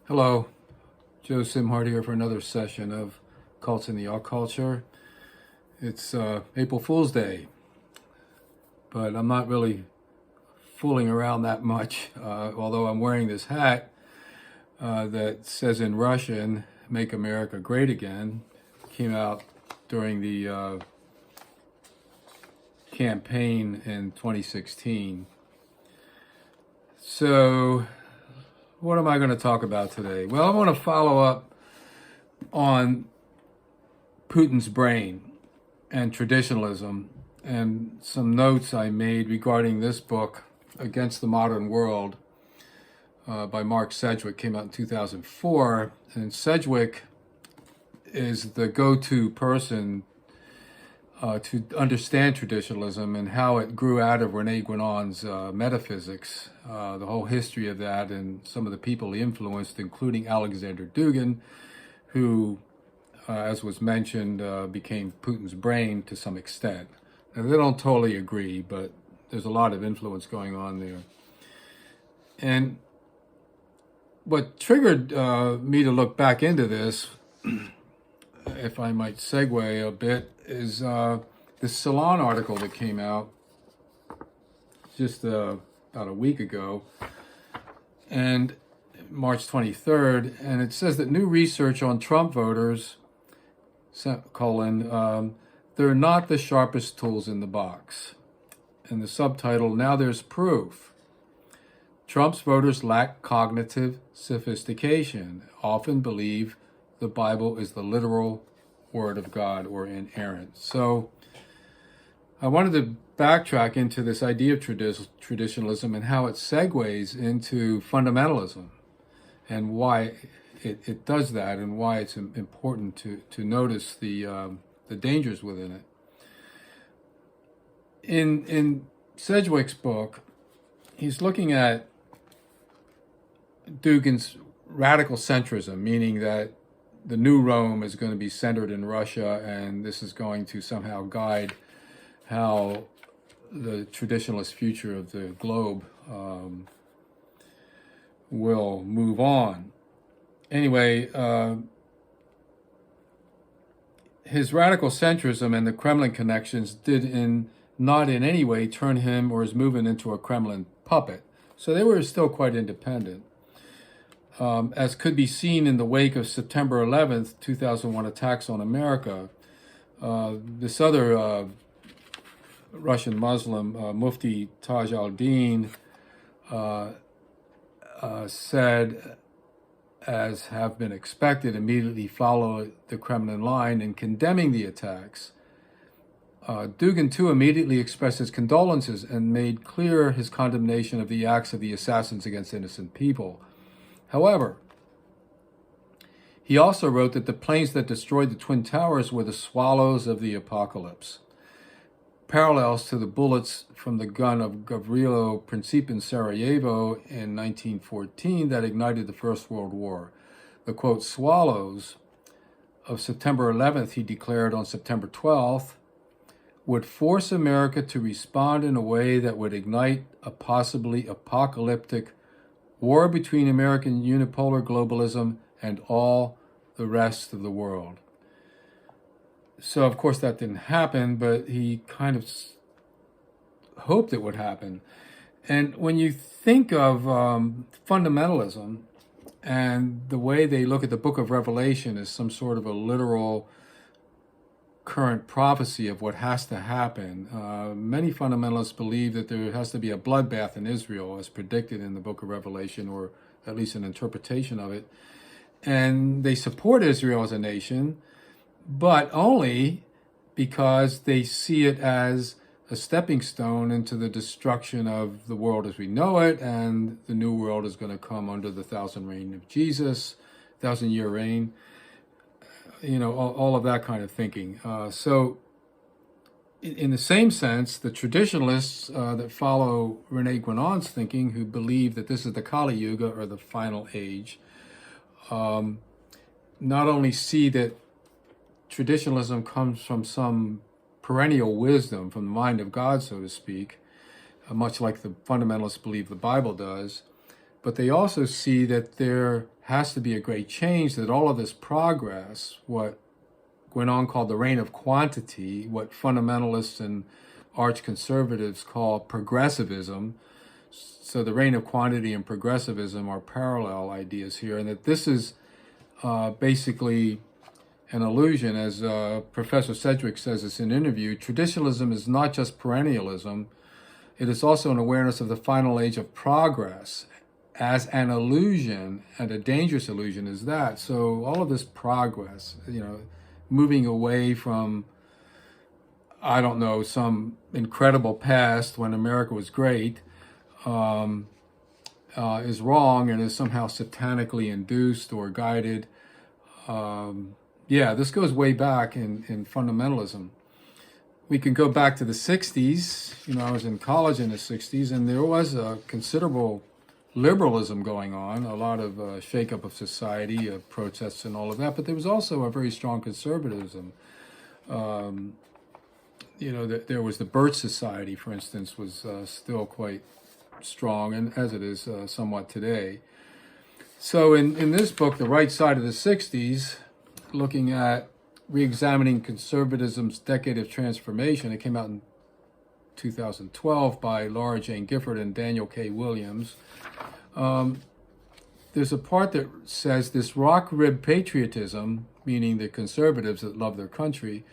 Hello, Joe Simhart here for another session of Cults in the Alt Culture. It's April Fool's Day, but I'm not really fooling around that much, although I'm wearing this hat that says in Russian, "Make America Great Again." Came out during the campaign in 2016. So, what am I going to talk about today? Well, I want to follow up on Putin's brain and traditionalism and some notes I made regarding this book, Against the Modern World, by Mark Sedgwick, came out in 2004. And Sedgwick is the go-to person to understand traditionalism and how it grew out of Rene Guénon's metaphysics, the whole history of that, and some of the people he influenced, including Alexander Dugin, who, as was mentioned, became Putin's brain to some extent. Now, they don't totally agree, but there's a lot of influence going on there. And what triggered me to look back into this, if I might segue a bit, is this Salon article that came out just about a week ago, and March 23rd, and it says that new research on Trump voters, they're not the sharpest tools in the box. And the subtitle, "Now There's Proof. Trump's voters lack cognitive sophistication, often believe the Bible is the literal word of God or inerrant." So I wanted to backtrack into this idea of traditionalism and how it segues into fundamentalism and why it does that and why it's important to notice the dangers within it. In Sedgwick's book, he's looking at Dugin's radical centrism, meaning that the new Rome is going to be centered in Russia, and this is going to somehow guide how the traditionalist future of the globe will move on. Anyway, his radical centrism and the Kremlin connections did not in any way turn him or his movement into a Kremlin puppet. So they were still quite independent. As could be seen in the wake of September 11th, 2001 attacks on America, this other Russian Muslim, Mufti Taj al-Din, said, as have been expected, immediately followed the Kremlin line in condemning the attacks. Dugin, too, immediately expressed his condolences and made clear his condemnation of the acts of the assassins against innocent people. However, he also wrote that the planes that destroyed the Twin Towers were the swallows of the apocalypse, parallels to the bullets from the gun of Gavrilo Princip in Sarajevo in 1914 that ignited the First World War. The, quote, swallows of September 11th, he declared on September 12th, would force America to respond in a way that would ignite a possibly apocalyptic war between American unipolar globalism and all the rest of the world. So, of course, that didn't happen, but he kind of hoped it would happen. And when you think of fundamentalism and the way they look at the book of Revelation as some sort of a literal current prophecy of what has to happen, many fundamentalists believe that there has to be a bloodbath in Israel as predicted in the book of Revelation, or at least an interpretation of it. And they support Israel as a nation, but only because they see it as a stepping stone into the destruction of the world as we know it, and the new world is going to come under the 1,000-year reign of Jesus, 1,000-year reign, all of that kind of thinking. So in the same sense, the traditionalists that follow Rene Guénon's thinking, who believe that this is the Kali Yuga, or the final age, not only see that traditionalism comes from some perennial wisdom from the mind of God, so to speak, much like the fundamentalists believe the Bible does, but they also see that there has to be a great change, that all of this progress, what Guénon called the reign of quantity, what fundamentalists and arch conservatives call progressivism. So the reign of quantity and progressivism are parallel ideas here, and that this is basically an illusion. As Professor Sedgwick says in an interview, traditionalism is not just perennialism, it is also an awareness of the final age of progress as an illusion, and a dangerous illusion is that. So all of this progress, moving away from, I don't know, some incredible past when America was great, is wrong and is somehow satanically induced or guided. This goes way back in fundamentalism. We can go back to the 60s. I was in college in the 60s, and there was a considerable liberalism going on, a lot of shakeup of society, protests and all of that, but there was also a very strong conservatism. There was the Birch Society, for instance, was still quite strong, and as it is somewhat today. So in this book, The Right Side of the 60s, looking at re-examining conservatism's decade of transformation, it came out in 2012 by Laura Jane Gifford and Daniel K. Williams. There's a part that says this rock-ribbed patriotism, meaning the conservatives that love their country,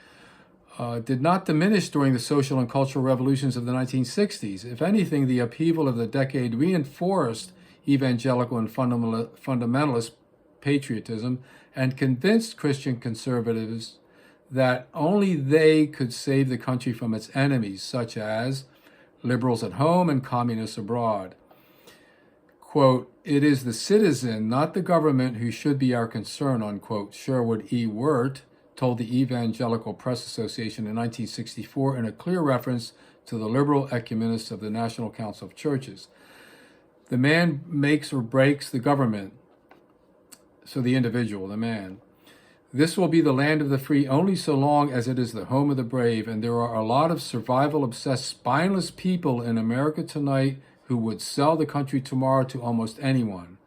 did not diminish during the social and cultural revolutions of the 1960s. If anything, the upheaval of the decade reinforced evangelical and fundamentalist patriotism and convinced Christian conservatives that only they could save the country from its enemies, such as liberals at home and communists abroad. Quote, "It is the citizen, not the government, who should be our concern," unquote, Sherwood E. Wirt told the Evangelical Press Association in 1964 in a clear reference to the liberal ecumenists of the National Council of Churches. The man makes or breaks the government, so the individual, the man. This will be the land of the free only so long as it is the home of the brave, and there are a lot of survival-obsessed, spineless people in America tonight who would sell the country tomorrow to almost anyone,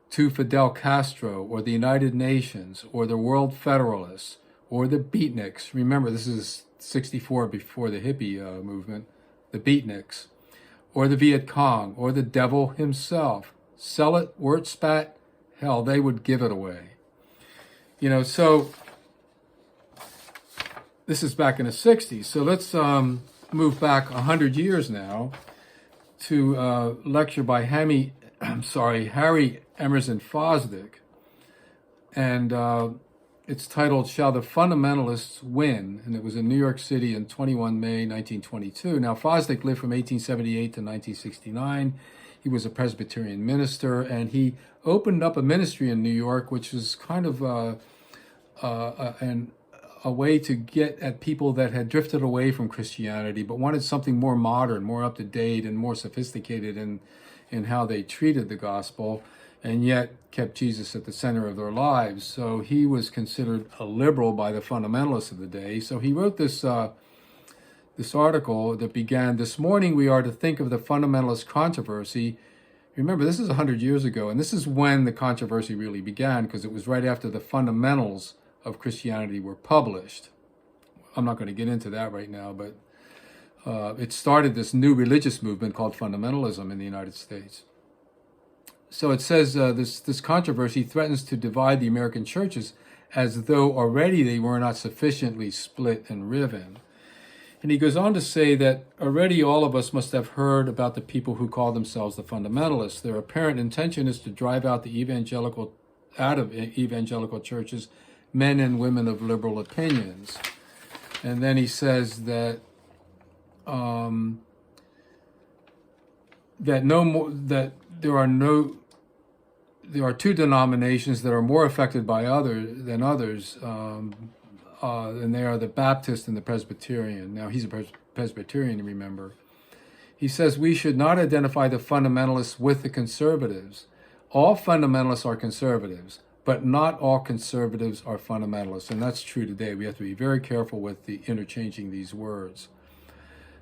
to Fidel Castro or the United Nations or the World Federalists or the beatniks. Remember, this is 64 before the hippie movement, the beatniks, or the Viet Cong or the devil himself. Sell it, wort spat, hell, they would give it away. So this is back in the 60s. So let's move back 100 years now to a lecture by Harry Emerson Fosdick. And it's titled, "Shall the Fundamentalists Win?" And it was in New York City on 21 May 1922. Now, Fosdick lived from 1878 to 1969. He was a Presbyterian minister, and he opened up a ministry in New York, which was kind of a way to get at people that had drifted away from Christianity, but wanted something more modern, more up to date, and more sophisticated in how they treated the gospel, and yet kept Jesus at the center of their lives. So he was considered a liberal by the fundamentalists of the day. So he wrote this article that began, "This morning we are to think of the fundamentalist controversy." Remember, this is 100 years ago, and this is when the controversy really began, because it was right after the fundamentals of Christianity were published. I'm not going to get into that right now, but it started this new religious movement called fundamentalism in the United States. So it says this controversy threatens to divide the American churches as though already they were not sufficiently split and riven. And he goes on to say that already all of us must have heard about the people who call themselves the fundamentalists. Their apparent intention is to drive out of evangelical churches men and women of liberal opinions. And then he says that there are two denominations that are more affected by than others, and they are the Baptist and the Presbyterian. Now, he's a Presbyterian, remember. He says we should not identify the fundamentalists with the conservatives. All fundamentalists are conservatives, but not all conservatives are fundamentalists. And that's true today. We have to be very careful with the interchanging these words.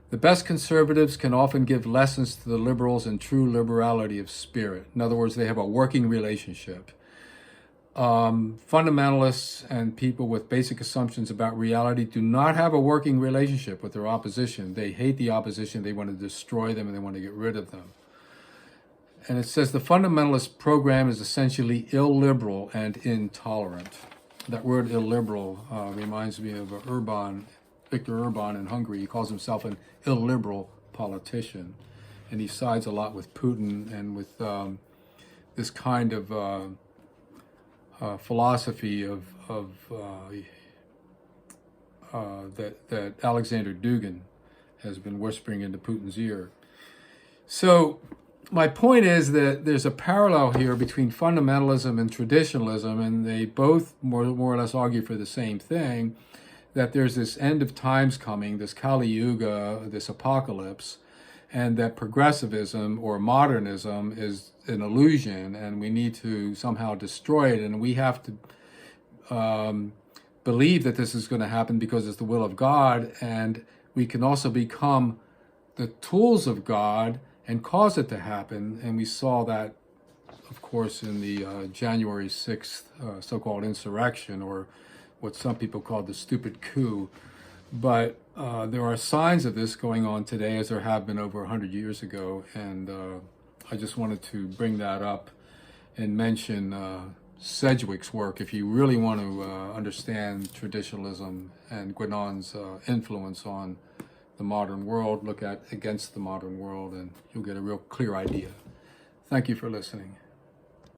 The best conservatives can often give lessons to the liberals in true liberality of spirit. In other words, they have a working relationship. fundamentalists and people with basic assumptions about reality do not have a working relationship with their opposition. They hate the opposition, they want to destroy them, and they want to get rid of them. And it says the fundamentalist program is essentially illiberal and intolerant. That word illiberal reminds me of Viktor Orban in Hungary. He calls himself an illiberal politician. And he sides a lot with Putin and with this kind of philosophy that Alexander Dugin has been whispering into Putin's ear. So my point is that there's a parallel here between fundamentalism and traditionalism, and they both more or less argue for the same thing, that there's this end of times coming, this Kali Yuga, this apocalypse, and that progressivism or modernism is an illusion, and we need to somehow destroy it, and we have to believe that this is going to happen because it's the will of God, and we can also become the tools of God and cause it to happen. And we saw that, of course, in the January 6th so-called insurrection, or what some people call the stupid coup. But there are signs of this going on today, as there have been over 100 years ago. And I just wanted to bring that up and mention Sedgwick's work. If you really want to understand traditionalism and Guénon's influence on the modern world, look at Against the Modern World, and you'll get a real clear idea. Thank you for listening.